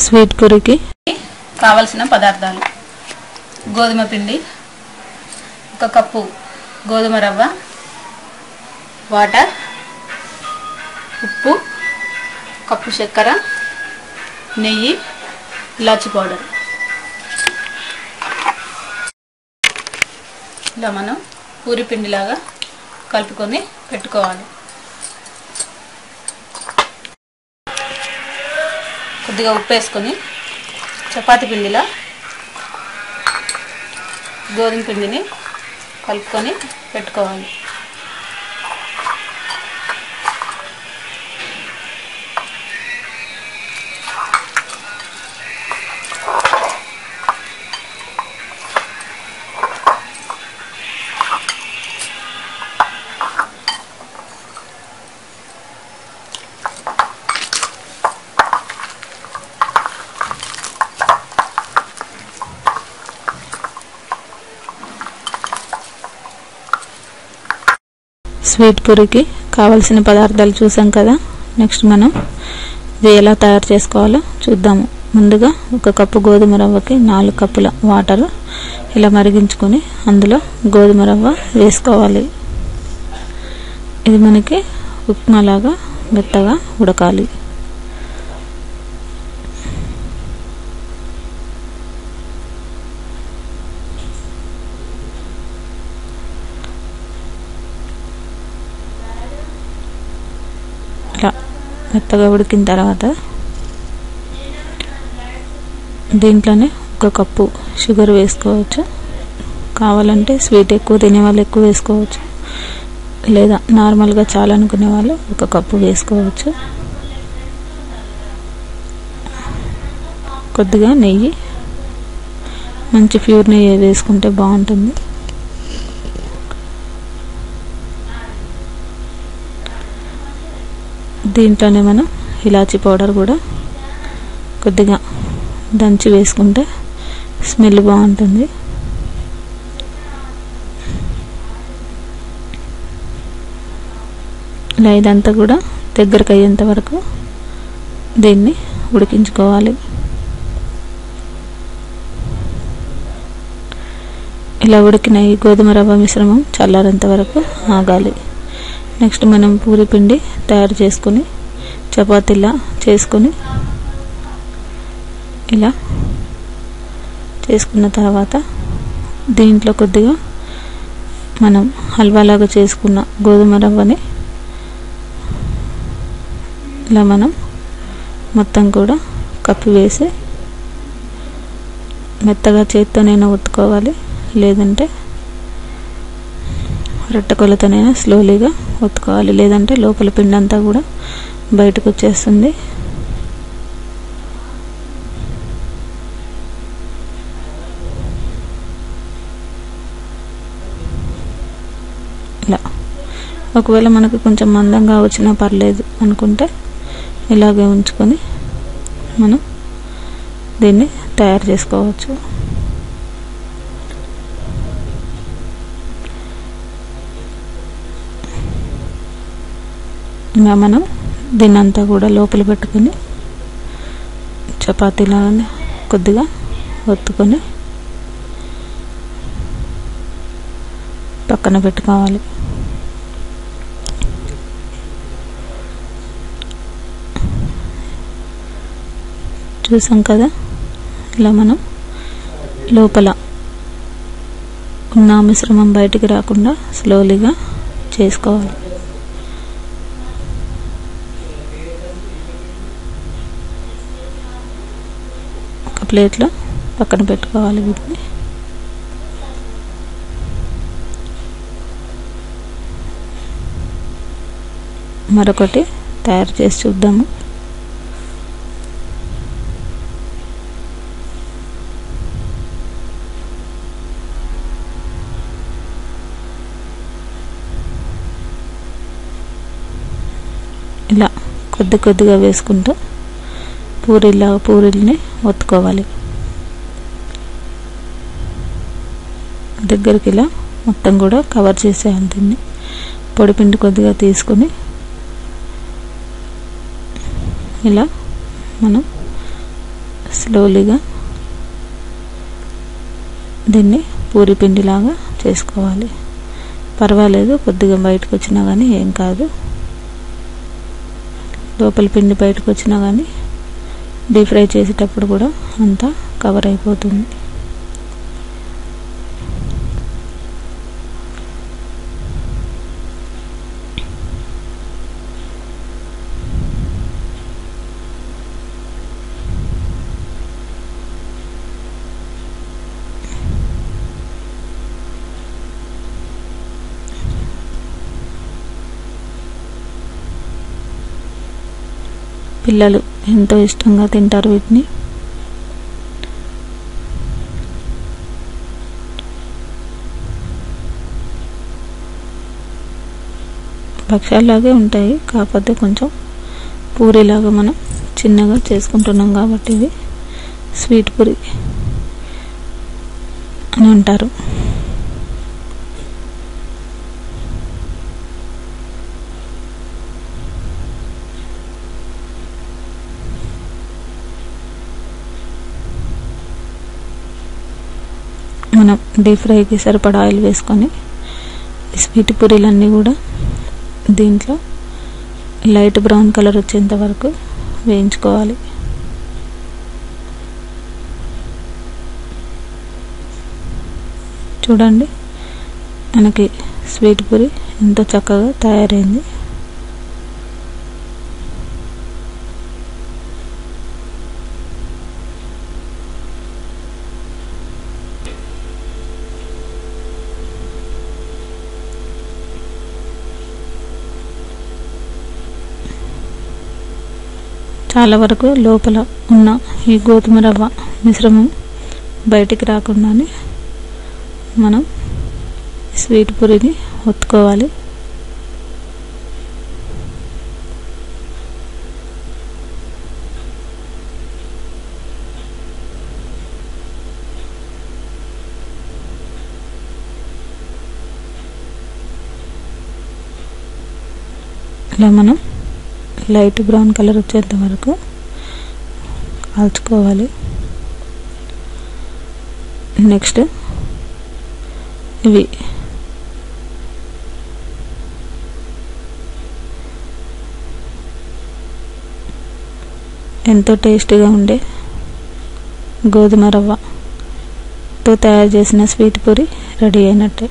Sweet పూరికి కావాల్సిన పదార్థాలు: గోధుమ పిండి 1 కప్పు, గోధుమ రవ్వ, వాటర్, ఉప్పు, కప్పు చక్కెర, నెయ్యి, ఇలాచి పౌడర్. ఇలా మనం పూరి పిండిలాగా కలుపుకొని పెట్టుకోవాలి. కొద్దిగా ఉప్పు వేసుకొని చపాతీ పిండిలా గోధుమ పిండిని కలుపుకొని పెట్టుకోవాలి. స్వీట్ పూరికి కావాల్సిన పదార్థాలు చూసాం కదా. నెక్స్ట్ మనం ఇది ఎలా తయారు చేసుకోవాలో చూద్దాము. ముందుగా 1 కప్పు గోధుమ రవ్వకి 4 కప్పుల వాటర్ ఇలా మరిగించుకొని అందులో గోధుమ రవ్వ వేసుకోవాలి. ఇది మనకి ఉప్మా లాగా మెత్తగా ఉడకాలి. ఇలా మెత్తగా ఉడికిన తర్వాత దీంట్లోనే 1 కప్పు షుగర్ వేసుకోవచ్చు. కావాలంటే స్వీట్ ఎక్కువ తినే వాళ్ళు ఎక్కువ వేసుకోవచ్చు, లేదా నార్మల్గా చాలా అనుకునే వాళ్ళు 1 కప్పు వేసుకోవచ్చు. కొద్దిగా నెయ్యి, మంచి ప్యూర్ నెయ్యి వేసుకుంటే బాగుంటుంది. దీంట్లోనే మనం ఇలాచి పౌడర్ కూడా కొద్దిగా దంచి వేసుకుంటే స్మెల్ బాగుంటుంది. ఇలా ఇదంతా కూడా దగ్గరకు అయ్యేంత వరకు దీన్ని ఉడికించుకోవాలి. ఇలా ఉడికిన ఈ గోధుమ రవ్వ మిశ్రమం చల్లారేంత వరకు ఆగాలి. నెక్స్ట్ మనం పూరి పిండి తయారు చేసుకొని చపాతీలా చేసుకొని ఇలా చేసుకున్న తర్వాత దీంట్లో కొద్దిగా మనం హల్వాలాగా చేసుకున్న గోధుమ రవ్వని ఇలా మనం మొత్తం కూడా కప్పి వేసి మెత్తగా చేత్తోనైనా ఒత్తుకోవాలి, లేదంటే రొట్టె కొలతనైనా స్లోలీగా ఒత్తుకోవాలి, లేదంటే లోపల పిండి అంతా కూడా బయటకు వచ్చేస్తుంది. ఇలా ఒకవేళ మనకు కొంచెం మందంగా వచ్చినా పర్లేదు అనుకుంటే ఇలాగే ఉంచుకొని మనం దీన్ని తయారు చేసుకోవచ్చు. ఇంకా మనం దీన్నంతా కూడా లోపల పెట్టుకొని చపాతీలాగానే కొద్దిగా ఒత్తుకొని పక్కన పెట్టుకోవాలి. చూసాం కదా, ఇలా మనం లోపల ఉన్న మిశ్రమం బయటికి రాకుండా స్లోలీగా చేసుకోవాలి. ఒక ప్లేట్లో పక్కన పెట్టుకోవాలి. వీటిని మరొకటి తయారు చేసి చూద్దాము. ఇలా కొద్ది కొద్దిగా వేసుకుంటూ పూరీల్ని ఒత్తుకోవాలి. దగ్గరికి ఇలా మొత్తం కూడా కవర్ చేసేయాలి. దీన్ని పొడిపిండి కొద్దిగా తీసుకొని ఇలా మనం స్లోలీగా దీన్ని పూరి పిండిలాగా చేసుకోవాలి. పర్వాలేదు, కొద్దిగా బయటకు వచ్చినా కానీ ఏం కాదు. లోపల పిండి బయటకు వచ్చినా కానీ డీప్ ఫ్రై చేసేటప్పుడు కూడా అంతా కవర్ అయిపోతుంది. పిల్లలు ఎంతో ఇష్టంగా తింటారు వీటిని. భక్ష్యాలాగే ఉంటాయి, కాకపోతే కొంచెం పూరిలాగా మనం చిన్నగా చేసుకుంటున్నాం కాబట్టి ఇది స్వీట్ పూరి అని అంటారు. మనం డీప్ ఫ్రైకి సరిపడా ఆయిల్ వేసుకొని స్వీట్ పూరీలన్నీ కూడా దీంట్లో లైట్ బ్రౌన్ కలర్ వచ్చేంత వరకు వేయించుకోవాలి. చూడండి, మనకి స్వీట్ పూరి ఎంతో చక్కగా తయారైంది. చాలా వరకు లోపల ఉన్న ఈ గోధుమ రవ్వ మిశ్రమం బయటికి రాకుండానే మనం స్వీట్ పూరిని ఒత్తుకోవాలి. ఇలా మనం లైట్ బ్రౌన్ కలర్ వచ్చేంత వరకు కాల్చుకోవాలి. నెక్స్ట్ ఇవి ఎంతో టేస్టీగా ఉండే గోధుమ రవ్వతో తయారు చేసిన స్వీట్ పూరి రెడీ అయినట్టే.